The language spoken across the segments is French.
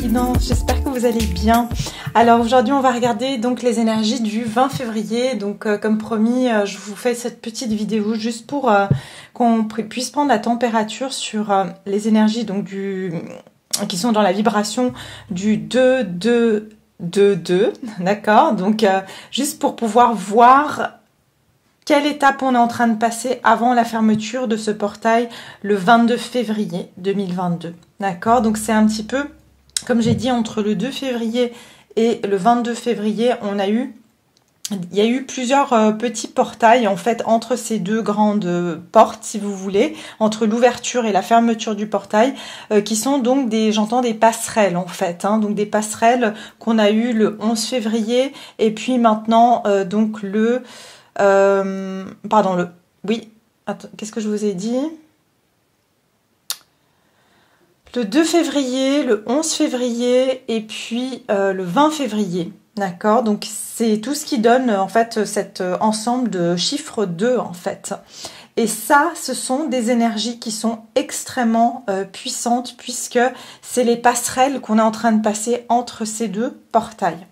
guidance, j'espère que vous allez bien. Alors aujourd'hui on va regarder donc les énergies du 20 février. Donc comme promis, je vous fais cette petite vidéo juste pour qu'on puisse prendre la température sur les énergies donc qui sont dans la vibration du 2-2-2-2, d'accord. Donc juste pour pouvoir voir quelle étape on est en train de passer avant la fermeture de ce portail le 22 février 2022. D'accord? Donc c'est un petit peu, comme j'ai dit, entre le 2 février et le 22 février, il y a eu plusieurs petits portails en fait entre ces deux grandes portes, si vous voulez, entre l'ouverture et la fermeture du portail, qui sont donc j'entends des passerelles en fait, hein, donc des passerelles qu'on a eu le 11 février et puis maintenant donc oui, attends, qu'est-ce que je vous ai dit? Le 2 février, le 11 février et puis le 20 février. D'accord? Donc c'est tout ce qui donne en fait cet ensemble de chiffres 2 en fait. Et ça, ce sont des énergies qui sont extrêmement puissantes puisque c'est les passerelles qu'on est en train de passer entre ces deux portails.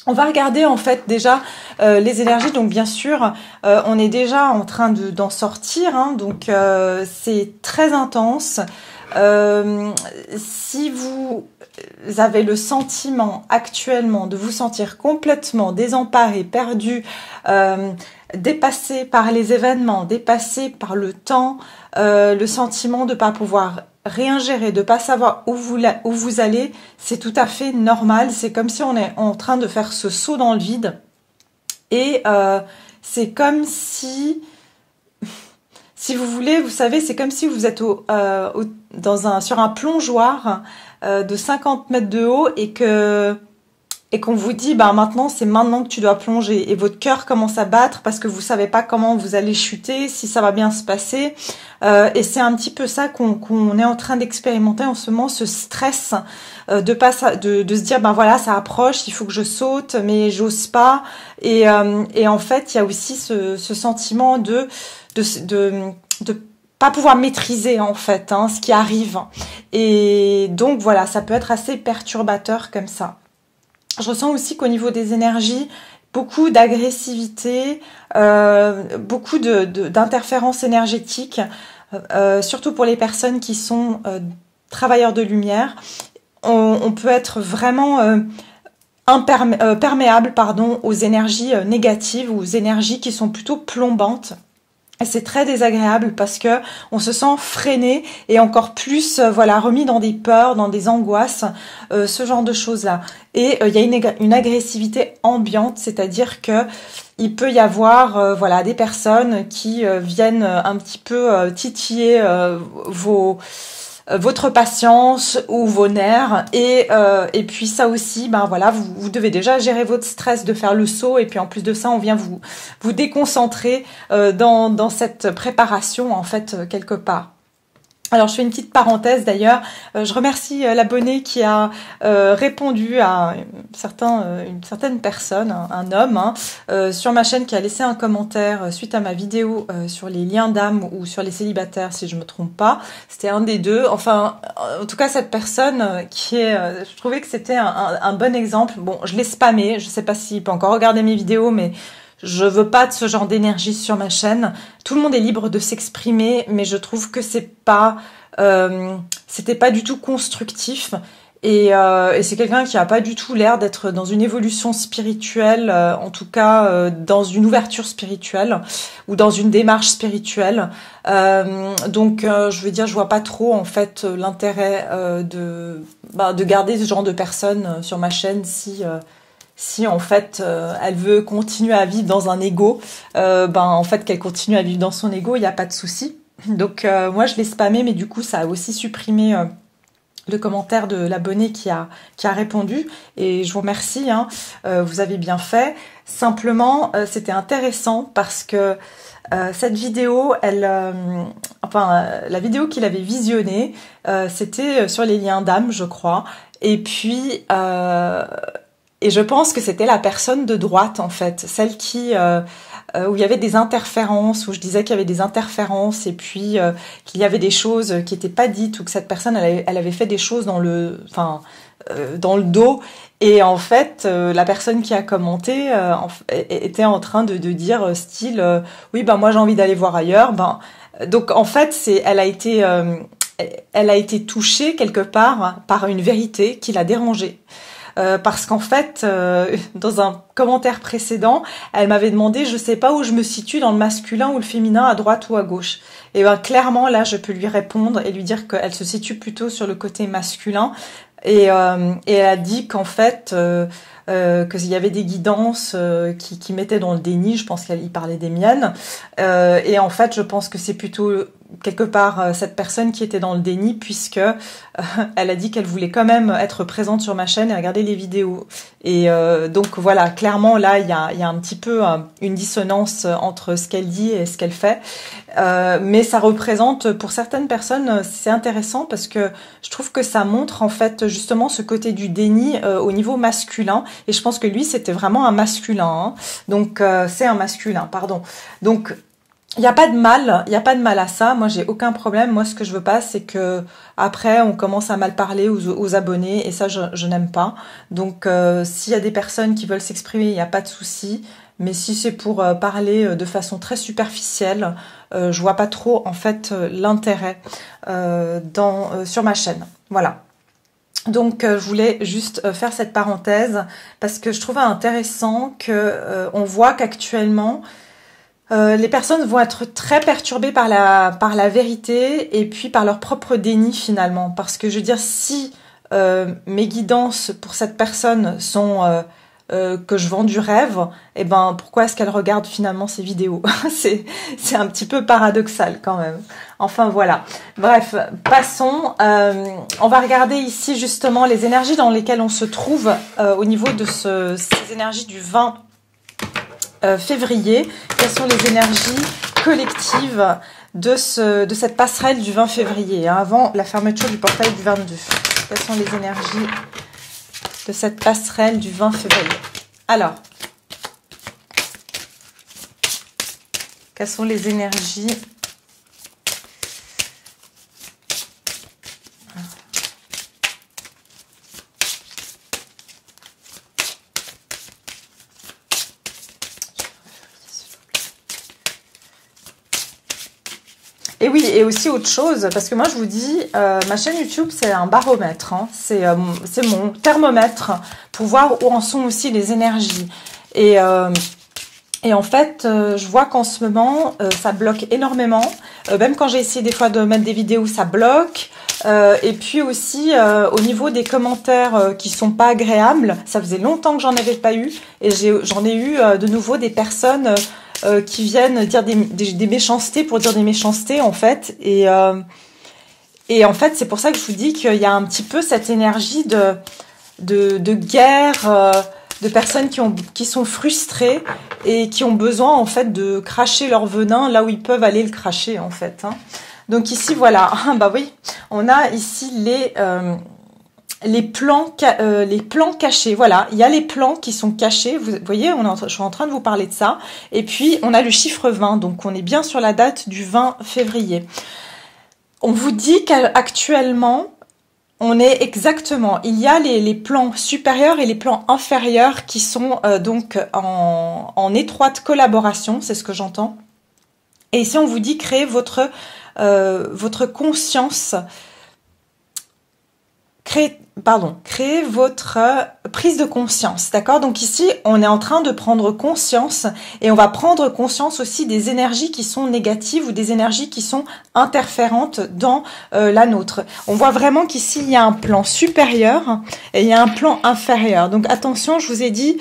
On va regarder en fait déjà les énergies, donc bien sûr on est déjà en train d'en sortir, hein, donc c'est très intense. Si vous avez le sentiment actuellement de vous sentir complètement désemparé, perdu, dépassé par les événements, dépassé par le temps, le sentiment de ne pas pouvoir rien gérer, de pas savoir où vous allez, c'est tout à fait normal. C'est comme si on est en train de faire ce saut dans le vide. Et c'est comme si vous voulez, vous savez, c'est comme si vous êtes sur un plongeoir de 50 mètres de haut et qu'on vous dit maintenant c'est maintenant que tu dois plonger et votre cœur commence à battre parce que vous savez pas comment vous allez chuter, si ça va bien se passer, et c'est un petit peu ça qu'on est en train d'expérimenter en ce moment, ce stress de se dire voilà, ça approche, il faut que je saute mais j'ose pas, et en fait il y a aussi ce sentiment de pas pouvoir maîtriser en fait ce qui arrive, et donc voilà, ça peut être assez perturbateur comme ça. Je ressens aussi qu'au niveau des énergies, beaucoup d'agressivité, beaucoup d'interférences énergétiques, surtout pour les personnes qui sont travailleurs de lumière. On peut être vraiment perméable aux énergies négatives ou aux énergies qui sont plutôt plombantes. C'est très désagréable parce que on se sent freiné et encore plus remis dans des peurs, dans des angoisses, ce genre de choses-là. Et il y a une agressivité ambiante, c'est-à-dire que il peut y avoir des personnes qui viennent un petit peu titiller votre patience ou vos nerfs, et puis ça aussi vous devez déjà gérer votre stress de faire le saut, et puis en plus de ça on vient vous déconcentrer dans cette préparation en fait quelque part. Alors je fais une petite parenthèse d'ailleurs, je remercie l'abonné qui a répondu à une certaine personne, un homme, sur ma chaîne, qui a laissé un commentaire suite à ma vidéo sur les liens d'âme ou sur les célibataires si je me trompe pas, c'était un des deux. Enfin en tout cas cette personne je trouvais que c'était un bon exemple. Bon, je l'ai spammé, je sais pas s'il peut encore regarder mes vidéos, mais je veux pas de ce genre d'énergie sur ma chaîne. Tout le monde est libre de s'exprimer, mais je trouve que c'était pas du tout constructif. Et c'est quelqu'un qui a pas du tout l'air d'être dans une évolution spirituelle, en tout cas dans une ouverture spirituelle ou dans une démarche spirituelle. Donc je veux dire, je vois pas trop en fait l'intérêt de garder ce genre de personnes sur ma chaîne si en fait elle veut continuer à vivre dans un ego, en fait qu'elle continue à vivre dans son ego, il n'y a pas de souci. Donc moi je l'ai spammé, mais du coup ça a aussi supprimé le commentaire de l'abonné qui a répondu, et je vous remercie, vous avez bien fait. Simplement c'était intéressant parce que cette vidéo, la vidéo qu'il avait visionnée, c'était sur les liens d'âme, je crois, et puis et je pense que c'était la personne de droite en fait, celle qui où il y avait des interférences, où je disais qu'il y avait des interférences et puis qu'il y avait des choses qui n'étaient pas dites ou que cette personne elle avait fait des choses dans le dos. Et en fait, la personne qui a commenté était en train de dire style oui ben moi j'ai envie d'aller voir ailleurs. Donc en fait elle a été touchée quelque part par une vérité qui l'a dérangée. Parce qu'en fait, dans un commentaire précédent, elle m'avait demandé, je sais pas où je me situe dans le masculin ou le féminin, à droite ou à gauche. Et ben clairement là, je peux lui répondre et lui dire qu'elle se situe plutôt sur le côté masculin. Et elle a dit qu'en fait, qu'il y avait des guidances qui mettaient dans le déni. Je pense qu'elle y parlait des miennes. Et en fait, je pense que c'est plutôt quelque part cette personne qui était dans le déni, puisque elle a dit qu'elle voulait quand même être présente sur ma chaîne et regarder les vidéos. Et donc voilà, clairement là il y a un petit peu une dissonance entre ce qu'elle dit et ce qu'elle fait. Mais ça représente pour certaines personnes, c'est intéressant parce que je trouve que ça montre en fait justement ce côté du déni au niveau masculin. Et je pense que lui c'était vraiment un masculin. Hein. Donc c'est un masculin, pardon. Donc il n'y a pas de mal à ça. Moi, j'ai aucun problème. Moi, ce que je veux pas, c'est que après, on commence à mal parler aux abonnés, et ça, je n'aime pas. Donc, s'il y a des personnes qui veulent s'exprimer, il n'y a pas de souci. Mais si c'est pour parler de façon très superficielle, je vois pas trop, en fait, l'intérêt sur ma chaîne. Voilà. Donc, je voulais juste faire cette parenthèse parce que je trouvais intéressant que on voit qu'actuellement les personnes vont être très perturbées par la vérité et puis par leur propre déni finalement. Parce que je veux dire, si mes guidances pour cette personne sont que je vends du rêve, eh ben pourquoi est-ce qu'elle regarde finalement ces vidéos? C'est un petit peu paradoxal quand même. Enfin voilà. Bref, passons. On va regarder ici justement les énergies dans lesquelles on se trouve au niveau de ces énergies du 20 février. Quelles sont les énergies collectives de cette passerelle du 20 février, hein, avant la fermeture du portail du 22. Quelles sont les énergies de cette passerelle du 20 février? Alors, quelles sont les énergies? Et oui, et aussi autre chose, parce que moi je vous dis, ma chaîne YouTube c'est un baromètre, hein, c'est mon thermomètre pour voir où en sont aussi les énergies. Et en fait, je vois qu'en ce moment, ça bloque énormément. Même quand j'ai essayé des fois de mettre des vidéos, ça bloque. Et puis aussi, au niveau des commentaires qui sont pas agréables, ça faisait longtemps que j'en avais pas eu. Et j'en ai eu de nouveau des personnes qui viennent dire des méchancetés pour dire des méchancetés, en fait. Et en fait, c'est pour ça que je vous dis qu'il y a un petit peu cette énergie de guerre, de personnes qui sont frustrées et qui ont besoin en fait de cracher leur venin là où ils peuvent aller le cracher en fait. Hein. Donc ici voilà, bah oui, on a ici les plans cachés. Voilà, il y a les plans qui sont cachés. Vous voyez, je suis en train de vous parler de ça. Et puis on a le chiffre 20, donc on est bien sur la date du 20 février. On vous dit qu'actuellement on est exactement, il y a les plans supérieurs et les plans inférieurs qui sont donc en étroite collaboration, c'est ce que j'entends. Et ici on vous dit créer votre conscience, créer votre prise de conscience, d'accord? Donc ici, on est en train de prendre conscience et on va prendre conscience aussi des énergies qui sont négatives ou des énergies qui sont interférentes dans la nôtre. On voit vraiment qu'ici, il y a un plan supérieur et il y a un plan inférieur. Donc attention, je vous ai dit,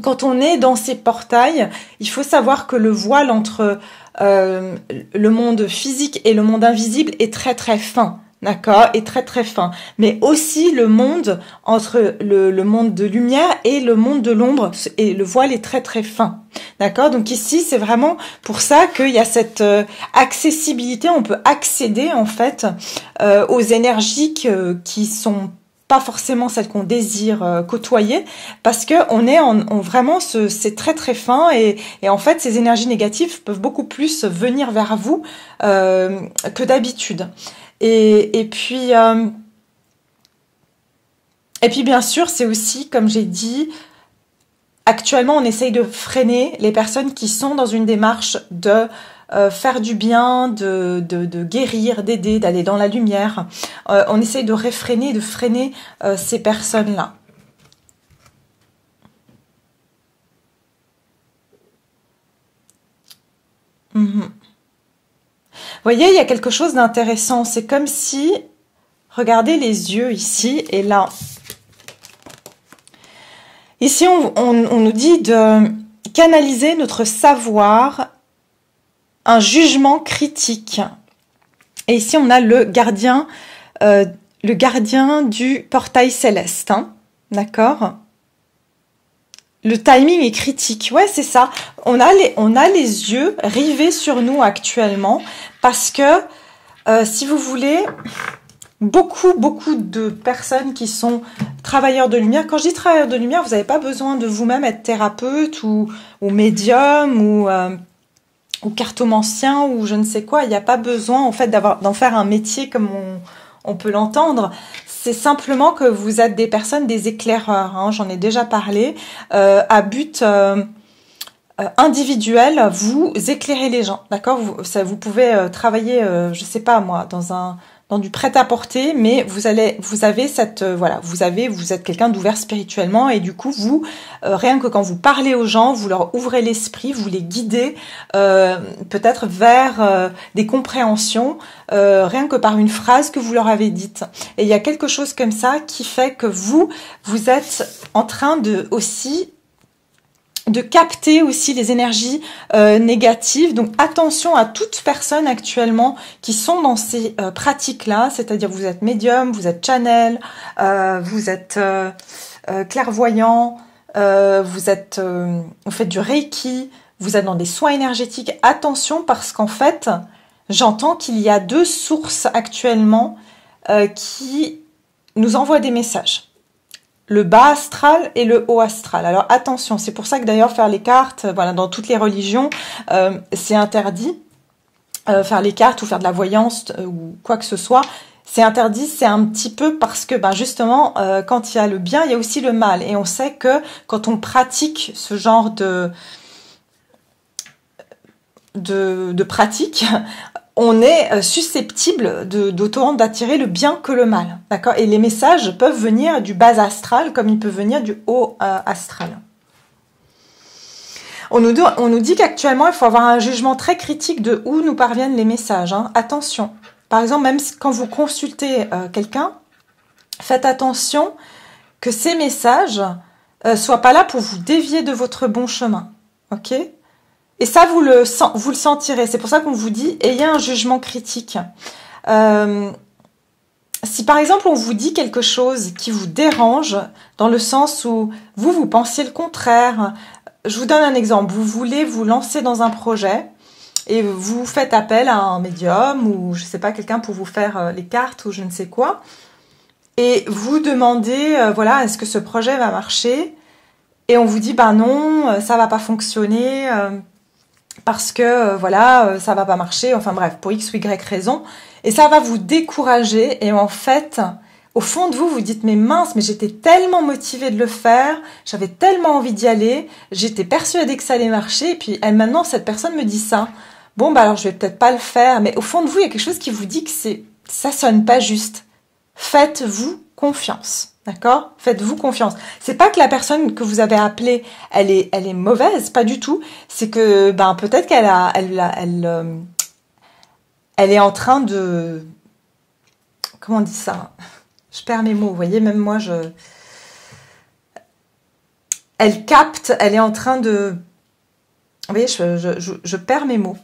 quand on est dans ces portails, il faut savoir que le voile entre le monde physique et le monde invisible est très très fin. D'accord, et très très fin. Mais aussi le monde entre le monde de lumière et le monde de l'ombre, et le voile est très très fin. D'accord, donc ici c'est vraiment pour ça qu'il y a cette accessibilité, on peut accéder en fait aux énergies qui sont pas forcément celle qu'on désire côtoyer, parce que on est vraiment c'est très très fin et en fait ces énergies négatives peuvent beaucoup plus venir vers vous que d'habitude. Et puis bien sûr c'est aussi, comme j'ai dit, actuellement on essaye de freiner les personnes qui sont dans une démarche de faire du bien, de guérir, d'aider, d'aller dans la lumière. On essaye de réfréner, de freiner ces personnes-là. Vous voyez, il y a quelque chose d'intéressant. C'est comme si, regardez les yeux ici et là. Ici, on nous dit de canaliser notre savoir, un jugement critique. Et ici, on a le gardien du portail céleste. Hein, d'accord ? Le timing est critique. Ouais, c'est ça. On a les yeux rivés sur nous actuellement parce que, si vous voulez, beaucoup de personnes qui sont travailleurs de lumière. Quand je dis travailleurs de lumière, vous n'avez pas besoin de vous-même être thérapeute ou médium ou cartomancien ou je ne sais quoi. Il n'y a pas besoin en fait d'en faire un métier comme on peut l'entendre. C'est simplement que vous êtes des personnes, des éclaireurs. Hein, j'en ai déjà parlé. À but individuel, vous éclairez les gens. D'accord ? Vous pouvez travailler, je sais pas moi, dans du prêt-à-porter, mais vous avez cette vous êtes quelqu'un d'ouvert spirituellement et du coup rien que quand vous parlez aux gens, vous leur ouvrez l'esprit, vous les guidez peut-être vers des compréhensions rien que par une phrase que vous leur avez dite. Et il y a quelque chose comme ça qui fait que vous êtes en train de capter aussi les énergies négatives. Donc attention à toute personne actuellement qui sont dans ces pratiques-là, c'est-à-dire vous êtes médium, vous êtes channel, vous êtes clairvoyant, vous faites du reiki, vous êtes dans des soins énergétiques. Attention parce qu'en fait, j'entends qu'il y a deux sources actuellement qui nous envoient des messages. Le bas astral et le haut astral. Alors attention, c'est pour ça que d'ailleurs faire les cartes, dans toutes les religions, c'est interdit. Faire les cartes ou faire de la voyance ou quoi que ce soit, c'est interdit. C'est un petit peu parce que justement, quand il y a le bien, il y a aussi le mal. Et on sait que quand on pratique ce genre de pratique, on est susceptible d'autant d'attirer le bien que le mal, d'accord ? Et les messages peuvent venir du bas astral comme ils peuvent venir du haut astral. On nous dit qu'actuellement, il faut avoir un jugement très critique de où nous parviennent les messages. Hein. Attention. Par exemple, même quand vous consultez quelqu'un, faites attention que ces messages soient pas là pour vous dévier de votre bon chemin, ok ? Et ça, vous le sentirez. C'est pour ça qu'on vous dit, ayez un jugement critique. Si par exemple, on vous dit quelque chose qui vous dérange, dans le sens où vous pensiez le contraire, je vous donne un exemple. Vous voulez vous lancer dans un projet et vous faites appel à un médium ou, je sais pas, quelqu'un pour vous faire les cartes ou je ne sais quoi. Et vous demandez, est-ce que ce projet va marcher ? Et on vous dit, non, ça va pas fonctionner... parce que ça va pas marcher, enfin bref, pour X ou Y raison, et ça va vous décourager, et en fait, au fond de vous, vous dites, mais mince, mais j'étais tellement motivée de le faire, j'avais tellement envie d'y aller, j'étais persuadée que ça allait marcher, et puis maintenant, cette personne me dit ça, alors je vais peut-être pas le faire, mais au fond de vous, il y a quelque chose qui vous dit que ça sonne pas juste. Faites-vous confiance. D'accord ? Faites-vous confiance. C'est pas que la personne que vous avez appelée, elle est mauvaise, pas du tout. C'est que peut-être qu'elle est en train de, comment on dit ça ? Je perds mes mots. Vous voyez, même moi elle capte. Elle est en train de. Vous voyez, je perds mes mots.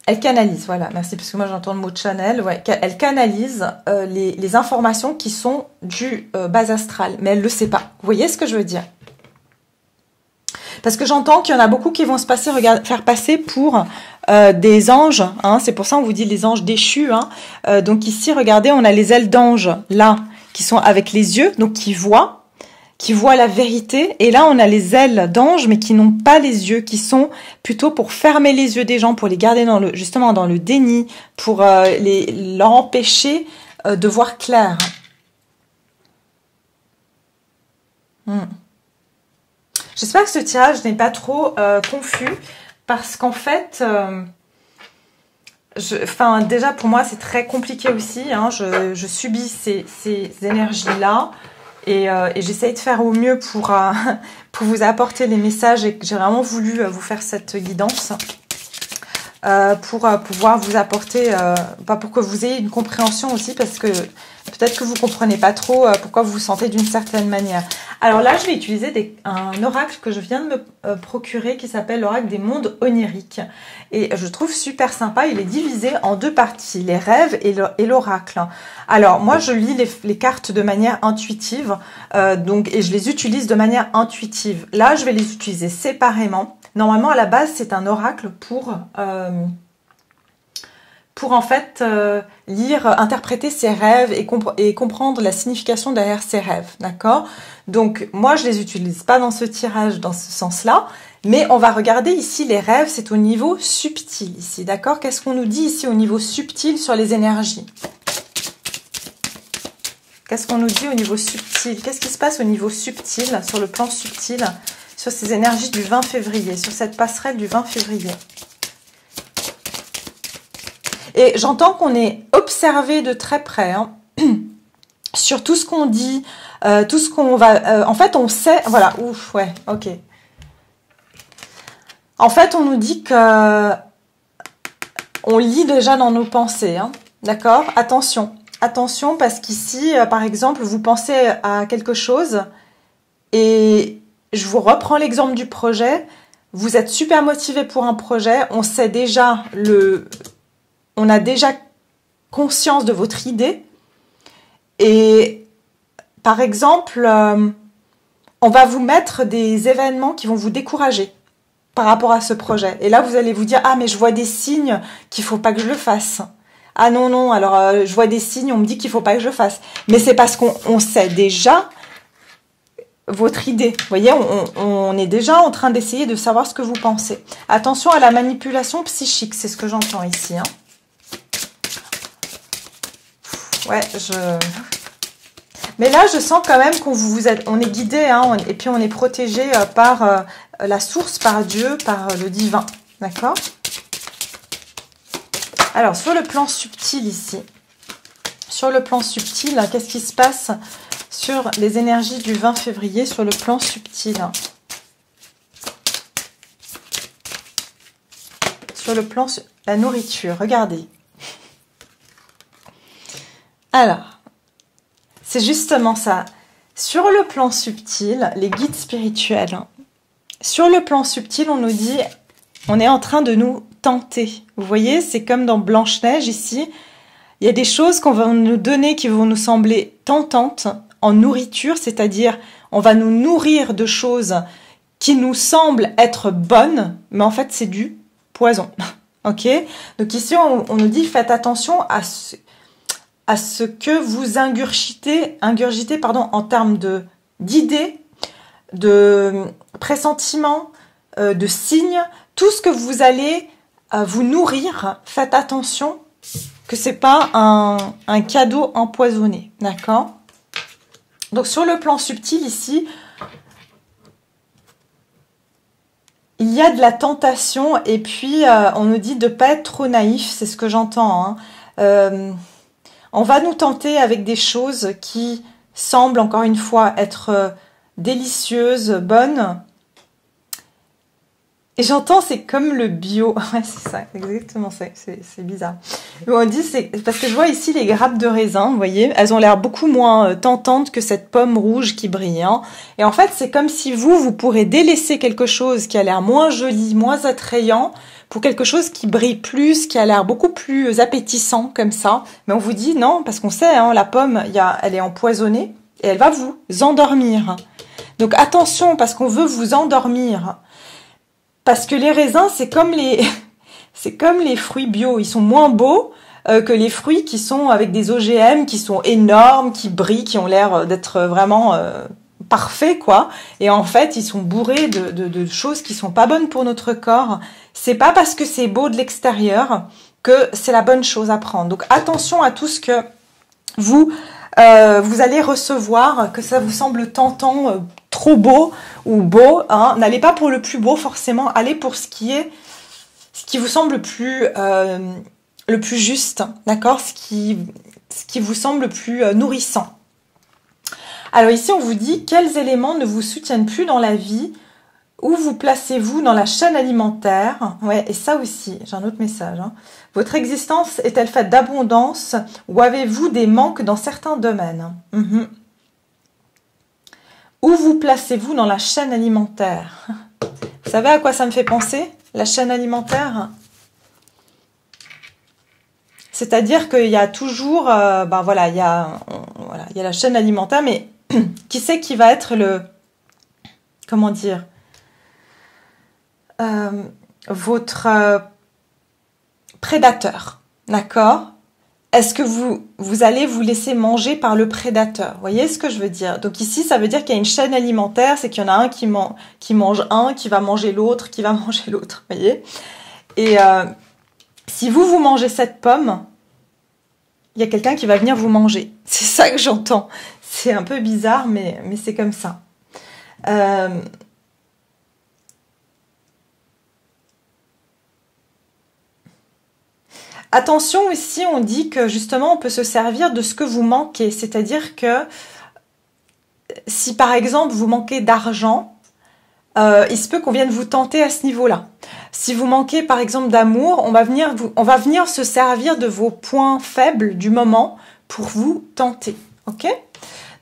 Elle canalise, voilà, merci, parce que moi j'entends le mot channel, elle canalise les informations qui sont du bas astral, mais elle ne le sait pas. Vous voyez ce que je veux dire ? Parce que j'entends qu'il y en a beaucoup qui vont faire passer pour des anges, hein, c'est pour ça on vous dit les anges déchus, hein. Donc ici, regardez, on a les ailes d'ange, là, qui sont avec les yeux, donc qui voient la vérité, et là on a les ailes d'ange, mais qui n'ont pas les yeux, qui sont plutôt pour fermer les yeux des gens, pour les garder justement dans le déni, pour leur empêcher de voir clair. J'espère que ce tirage n'est pas trop confus, parce qu'en fait, déjà pour moi c'est très compliqué aussi, hein, je subis ces énergies-là, et j'essaye de faire au mieux pour vous apporter les messages, et j'ai vraiment voulu vous faire cette guidance pour pouvoir vous apporter, pour que vous ayez une compréhension aussi, parce que peut-être que vous ne comprenez pas trop pourquoi vous vous sentez d'une certaine manière. Alors là, je vais utiliser un oracle que je viens de me procurer qui s'appelle l'oracle des mondes oniriques. Et je trouve super sympa, il est divisé en deux parties, les rêves et l'oracle. Alors moi, je lis les cartes de manière intuitive, et je les utilise de manière intuitive. Là, je vais les utiliser séparément. Normalement, à la base, c'est un oracle pour en fait interpréter ses rêves et comprendre la signification derrière ses rêves, d'accord? Donc moi je les utilise pas dans ce tirage dans ce sens-là, mais on va regarder ici les rêves, c'est au niveau subtil ici, d'accord? Qu'est-ce qu'on nous dit ici au niveau subtil sur les énergies? Qu'est-ce qu'on nous dit au niveau subtil? Qu'est-ce qui se passe au niveau subtil, sur le plan subtil, sur ces énergies du 20 février, sur cette passerelle du 20 février? Et j'entends qu'on est observé de très près, hein, sur tout ce qu'on dit, tout ce qu'on va... en fait, on sait... Voilà, ouf, ouais, ok. En fait, on nous dit que... On lit déjà dans nos pensées, hein, d'accord? Attention, attention, parce qu'ici, par exemple, vous pensez à quelque chose, et je vous reprends l'exemple du projet. Vous êtes super motivé pour un projet, on sait déjà on a déjà conscience de votre idée, et par exemple, on va vous mettre des événements qui vont vous décourager par rapport à ce projet. Et là, vous allez vous dire, ah mais je vois des signes qu'il faut pas que je le fasse. Ah non, non, alors je vois des signes, on me dit qu'il faut pas que je le fasse. Mais c'est parce qu'on sait déjà votre idée. Vous voyez, on est déjà en train d'essayer de savoir ce que vous pensez. Attention à la manipulation psychique, c'est ce que j'entends ici, hein. Ouais, mais là, je sens quand même on est guidé, hein, et puis on est protégé par la source, par Dieu, par le divin. D'accord? Alors, sur le plan subtil ici, sur le plan subtil, qu'est-ce qui se passe sur les énergies du 20 février, sur le plan subtil? Sur le plan... La nourriture, regardez. Alors, c'est justement ça. Sur le plan subtil, les guides spirituels, hein, sur le plan subtil, on nous dit, on est en train de nous tenter. Vous voyez, c'est comme dans Blanche-Neige ici. Il y a des choses qu'on va nous donner qui vont nous sembler tentantes en nourriture, c'est-à-dire on va nous nourrir de choses qui nous semblent être bonnes, mais en fait c'est du poison. Ok? Donc ici, on nous dit, faites attention à ce que vous ingurgitez en termes d'idées, de pressentiments, de signes, tout ce que vous allez vous nourrir, faites attention que c'est pas un cadeau empoisonné, d'accord? Donc sur le plan subtil ici, il y a de la tentation, et puis on nous dit de pas être trop naïf, c'est ce que j'entends, hein. On va nous tenter avec des choses qui semblent encore une fois être délicieuses, bonnes. Et j'entends, c'est comme le bio. Ouais, c'est ça, exactement ça. C'est bizarre. On dit, c'est parce que je vois ici les grappes de raisin, vous voyez, elles ont l'air beaucoup moins tentantes que cette pomme rouge qui brille, hein. Et en fait, c'est comme si vous pourrez délaisser quelque chose qui a l'air moins joli, moins attrayant, pour quelque chose qui brille plus, qui a l'air beaucoup plus appétissant comme ça. Mais on vous dit non, parce qu'on sait, hein, la pomme, elle est empoisonnée et elle va vous endormir. Donc attention, parce qu'on veut vous endormir. Parce que les raisins, c'est comme C'est comme les fruits bio, ils sont moins beaux que les fruits qui sont avec des OGM, qui sont énormes, qui brillent, qui ont l'air d'être vraiment parfaits, quoi. Et en fait, ils sont bourrés de choses qui sont pas bonnes pour notre corps. C'est pas parce que c'est beau de l'extérieur que c'est la bonne chose à prendre. Donc attention à tout ce que vous allez recevoir, que ça vous semble tentant, trop beau ou beau. Hein. N'allez pas pour le plus beau forcément, allez pour ce qui vous semble le plus juste, d'accord, ce qui vous semble le plus nourrissant. Alors ici, on vous dit quels éléments ne vous soutiennent plus dans la vie. Où vous placez-vous dans la chaîne alimentaire? Ouais, et ça aussi, j'ai un autre message. Hein. Votre existence est-elle faite d'abondance ou avez-vous des manques dans certains domaines? Où vous placez-vous dans la chaîne alimentaire? Vous savez à quoi ça me fait penser, la chaîne alimentaire? C'est-à-dire qu'il y a toujours, il y a la chaîne alimentaire, mais qui c'est qui va être comment dire, votre prédateur, d'accord? Est-ce que vous allez vous laisser manger par le prédateur? Vous voyez ce que je veux dire? Donc ici, ça veut dire qu'il y a une chaîne alimentaire, c'est qu'il y en a un qui mange un, qui va manger l'autre, qui va manger l'autre, vous voyez? Et si vous mangez cette pomme, il y a quelqu'un qui va venir vous manger. C'est ça que j'entends. C'est un peu bizarre, mais c'est comme ça. Attention aussi, on dit que justement, on peut se servir de ce que vous manquez. C'est-à-dire que si par exemple, vous manquez d'argent, il se peut qu'on vienne vous tenter à ce niveau-là. Si vous manquez par exemple d'amour, on va venir se servir de vos points faibles du moment pour vous tenter. Ok?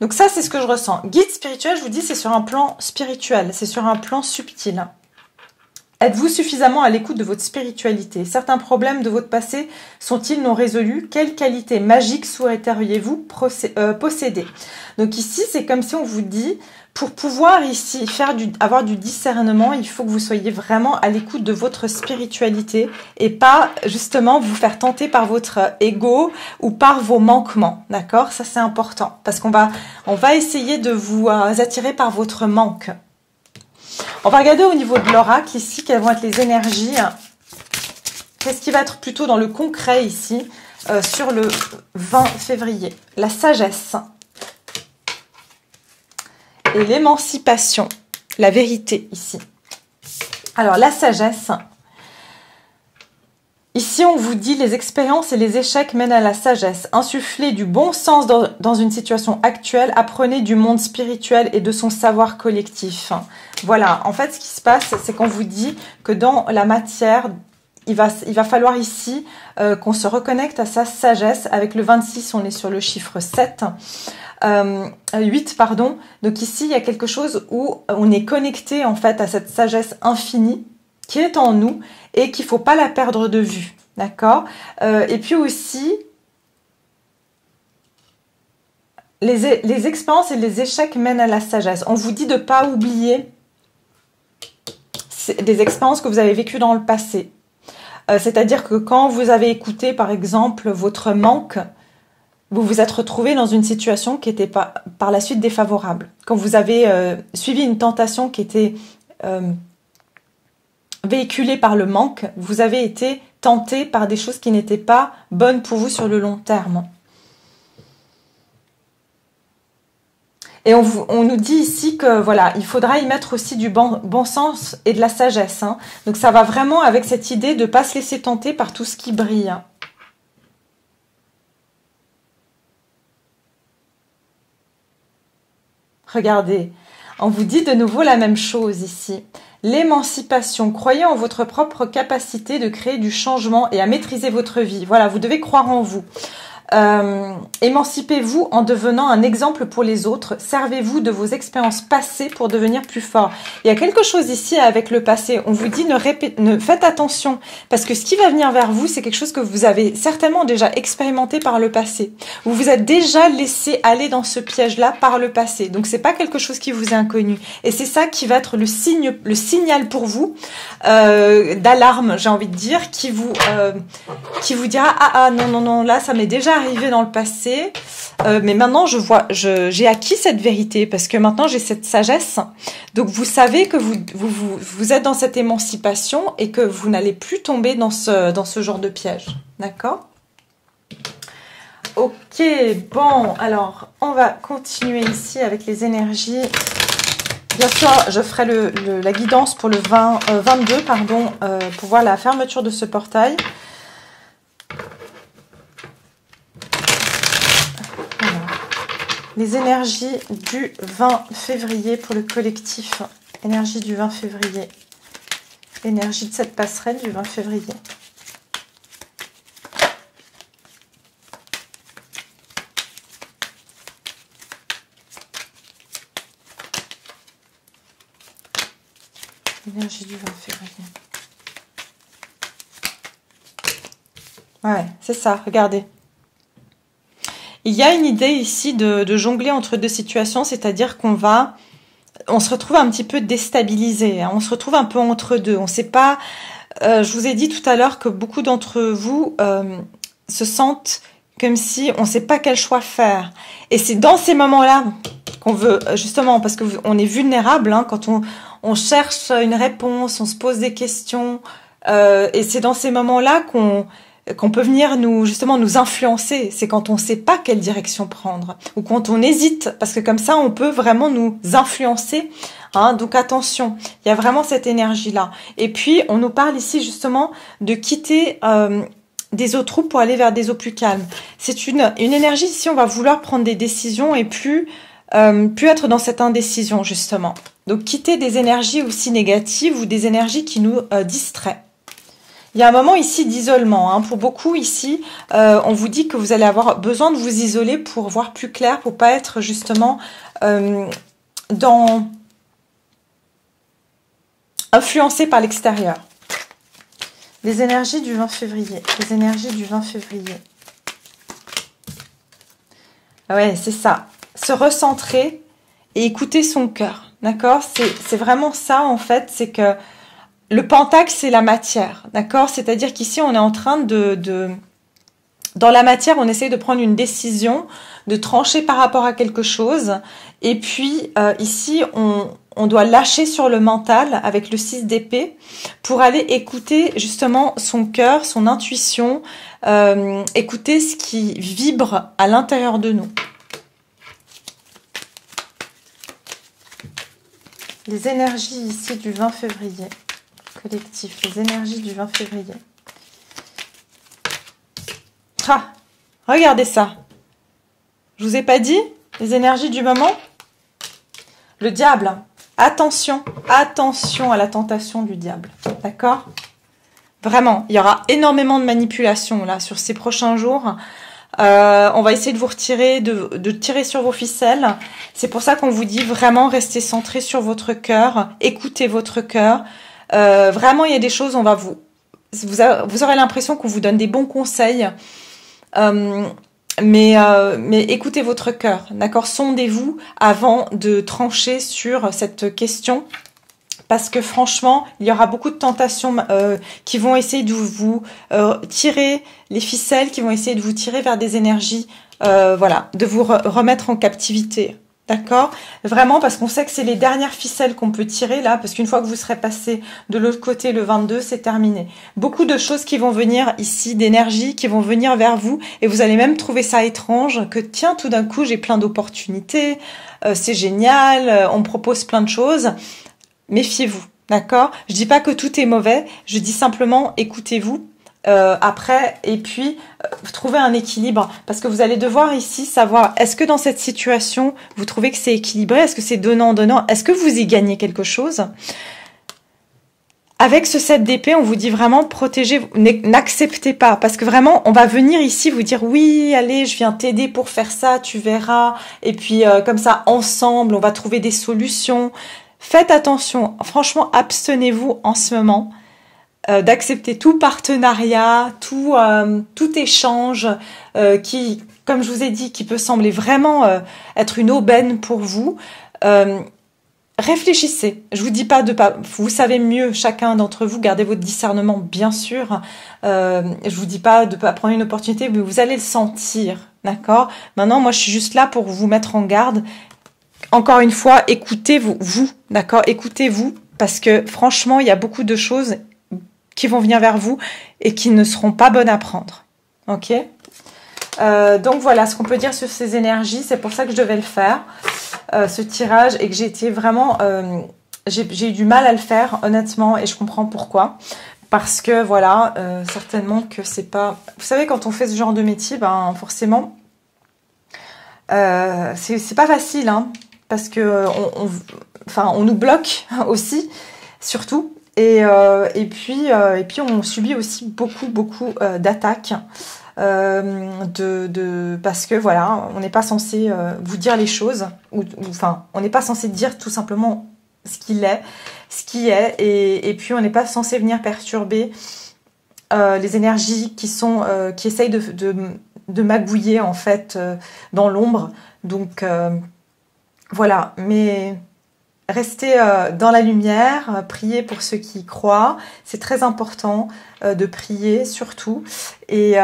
Donc ça, c'est ce que je ressens. Guide spirituel, je vous dis, c'est sur un plan spirituel, c'est sur un plan subtil. Êtes-vous suffisamment à l'écoute de votre spiritualité? Certains problèmes de votre passé sont-ils non résolus? Quelle qualité magique souhaiteriez-vous posséder? Donc ici, c'est comme si on vous dit, pour pouvoir ici avoir du discernement, il faut que vous soyez vraiment à l'écoute de votre spiritualité et pas justement vous faire tenter par votre ego ou par vos manquements, d'accord? Ça, c'est important parce qu'on va essayer de vous attirer par votre manque. On va regarder au niveau de l'oracle ici, quelles vont être les énergies. Qu'est-ce qui va être plutôt dans le concret ici, sur le 20 février? La sagesse. Et l'émancipation. La vérité ici. Alors, la sagesse. Ici, on vous dit les expériences et les échecs mènent à la sagesse. Insufflez du bon sens dans une situation actuelle. Apprenez du monde spirituel et de son savoir collectif. Voilà, en fait, ce qui se passe, c'est qu'on vous dit que dans la matière, il va falloir ici qu'on se reconnecte à sa sagesse. Avec le 26, on est sur le chiffre 7. 8, pardon. Donc ici, il y a quelque chose où on est connecté en fait à cette sagesse infinie qui est en nous et qu'il ne faut pas la perdre de vue. D'accord? Et puis aussi, les expériences et les échecs mènent à la sagesse. On vous dit de ne pas oublier des expériences que vous avez vécues dans le passé. C'est-à-dire que quand vous avez écouté, par exemple, votre manque, vous vous êtes retrouvé dans une situation qui était par la suite défavorable. Quand vous avez suivi une tentation qui était véhiculée par le manque, vous avez été tenté par des choses qui n'étaient pas bonnes pour vous sur le long terme. Et on nous dit ici que voilà, il faudra y mettre aussi du bon sens et de la sagesse. Hein. Donc ça va vraiment avec cette idée de ne pas se laisser tenter par tout ce qui brille. Regardez, on vous dit de nouveau la même chose ici. L'émancipation. Croyez en votre propre capacité de créer du changement et à maîtriser votre vie. Voilà, vous devez croire en vous. Émancipez-vous en devenant un exemple pour les autres. Servez-vous de vos expériences passées pour devenir plus fort. Il y a quelque chose ici avec le passé. On vous dit ne faites attention parce que ce qui va venir vers vous, c'est quelque chose que vous avez certainement déjà expérimenté par le passé. Vous vous êtes déjà laissé aller dans ce piège-là par le passé. Donc c'est pas quelque chose qui vous est inconnu. Et c'est ça qui va être le signal pour vous d'alarme, j'ai envie de dire, qui vous dira non, là ça m'est déjà arrivé dans le passé, mais maintenant j'ai acquis cette vérité parce que maintenant j'ai cette sagesse. Donc vous savez que vous êtes dans cette émancipation et que vous n'allez plus tomber dans ce genre de piège. D'accord? Ok, bon, alors on va continuer ici avec les énergies. Bien sûr, je ferai la guidance pour le 22, pardon, pour voir la fermeture de ce portail. Alors, les énergies du 20 février pour le collectif. Énergie du 20 février. Énergie de cette passerelle du 20 février. Énergie du 20 février. Ouais, c'est ça, regardez. Il y a une idée ici de jongler entre deux situations, c'est-à-dire on se retrouve un petit peu déstabilisé, hein, on se retrouve un peu entre deux. On ne sait pas, je vous ai dit tout à l'heure que beaucoup d'entre vous se sentent comme si on ne sait pas quel choix faire. Et c'est dans ces moments-là qu'on veut, justement, parce qu'on est vulnérable, hein, quand on cherche une réponse, on se pose des questions, et c'est dans ces moments-là qu'on peut venir nous influencer. C'est quand on ne sait pas quelle direction prendre, ou quand on hésite, parce que comme ça, on peut vraiment nous influencer. Hein, donc attention, il y a vraiment cette énergie-là. Et puis, on nous parle ici justement de quitter des eaux troubles pour aller vers des eaux plus calmes. C'est une énergie, ici, on va vouloir prendre des décisions et plus être dans cette indécision, justement. Donc, quitter des énergies aussi négatives ou des énergies qui nous distraient. Il y a un moment ici d'isolement. Hein. Pour beaucoup ici, on vous dit que vous allez avoir besoin de vous isoler pour voir plus clair, pour pas être justement influencé par l'extérieur. Les énergies du 20 février. Les énergies du 20 février. Ouais, c'est ça. Se recentrer et écouter son cœur. D'accord? C'est vraiment ça, en fait. C'est que le pentacle, c'est la matière. D'accord? C'est-à-dire qu'ici, on est en train dans la matière, on essaye de prendre une décision, de trancher par rapport à quelque chose. Et puis, ici, on doit lâcher sur le mental avec le 6 d'épée pour aller écouter justement son cœur, son intuition, écouter ce qui vibre à l'intérieur de nous. Les énergies ici du 20 février, collectif, les énergies du 20 février. Ah, regardez ça. Je vous ai pas dit les énergies du moment? Le diable. Attention, attention à la tentation du diable. D'accord? Vraiment, il y aura énormément de manipulation là sur ces prochains jours. On va essayer de vous retirer, de tirer sur vos ficelles. C'est pour ça qu'on vous dit vraiment restez centré sur votre cœur, écoutez votre cœur. Vraiment, il y a des choses, vous aurez l'impression qu'on vous donne des bons conseils, mais écoutez votre cœur, d'accord? Sondez-vous avant de trancher sur cette question. Parce que franchement, il y aura beaucoup de tentations qui vont essayer de vous tirer les ficelles, qui vont essayer de vous tirer vers des énergies, voilà, de vous remettre en captivité. D'accord? Vraiment, parce qu'on sait que c'est les dernières ficelles qu'on peut tirer là, parce qu'une fois que vous serez passé de l'autre côté, le 22, c'est terminé. Beaucoup de choses qui vont venir ici, d'énergie, qui vont venir vers vous, et vous allez même trouver ça étrange, que tiens, tout d'un coup, j'ai plein d'opportunités, c'est génial, on me propose plein de choses. Méfiez-vous, d'accord? Je dis pas que tout est mauvais, je dis simplement écoutez-vous après et puis trouvez un équilibre parce que vous allez devoir ici savoir est-ce que dans cette situation vous trouvez que c'est équilibré, est-ce que c'est donnant-donnant, est-ce que vous y gagnez quelque chose? Avec ce 7 d'épée, on vous dit vraiment protégez, n'acceptez pas, parce que vraiment, on va venir ici vous dire oui, allez, je viens t'aider pour faire ça, tu verras, et puis comme ça, ensemble, on va trouver des solutions. Faites attention, franchement, abstenez-vous en ce moment d'accepter tout partenariat, tout échange qui, comme je vous ai dit, qui peut sembler vraiment être une aubaine pour vous. Réfléchissez. Je vous dis pas de pas. Vous savez mieux chacun d'entre vous. Gardez votre discernement, bien sûr. Je vous dis pas de pas prendre une opportunité, mais vous allez le sentir, d'accord. Maintenant, moi, je suis juste là pour vous mettre en garde. Encore une fois, écoutez-vous, d'accord. Écoutez-vous, parce que franchement, il y a beaucoup de choses qui vont venir vers vous et qui ne seront pas bonnes à prendre. Ok. Donc voilà ce qu'on peut dire sur ces énergies. C'est pour ça que je devais le faire. Ce tirage et que j'ai été vraiment j'ai eu du mal à le faire honnêtement et je comprends pourquoi parce que voilà certainement que c'est pas, vous savez, quand on fait ce genre de métier, ben forcément c'est pas facile hein, parce que on nous bloque aussi surtout et puis on subit aussi beaucoup d'attaques parce que voilà, on n'est pas censé vous dire les choses enfin on n'est pas censé dire tout simplement ce qui est et puis on n'est pas censé venir perturber les énergies qui essayent de magouiller en fait dans l'ombre, donc voilà, mais restez dans la lumière, priez pour ceux qui y croient, c'est très important de prier surtout, et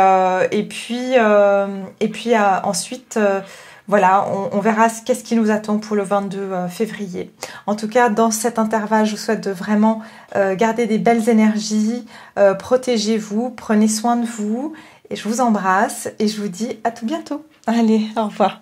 puis ensuite voilà, on verra qu'est-ce qui nous attend pour le 22 février. En tout cas, dans cet intervalle, je vous souhaite de vraiment garder des belles énergies, protégez-vous, prenez soin de vous, et je vous embrasse, et je vous dis à tout bientôt. Allez, au revoir.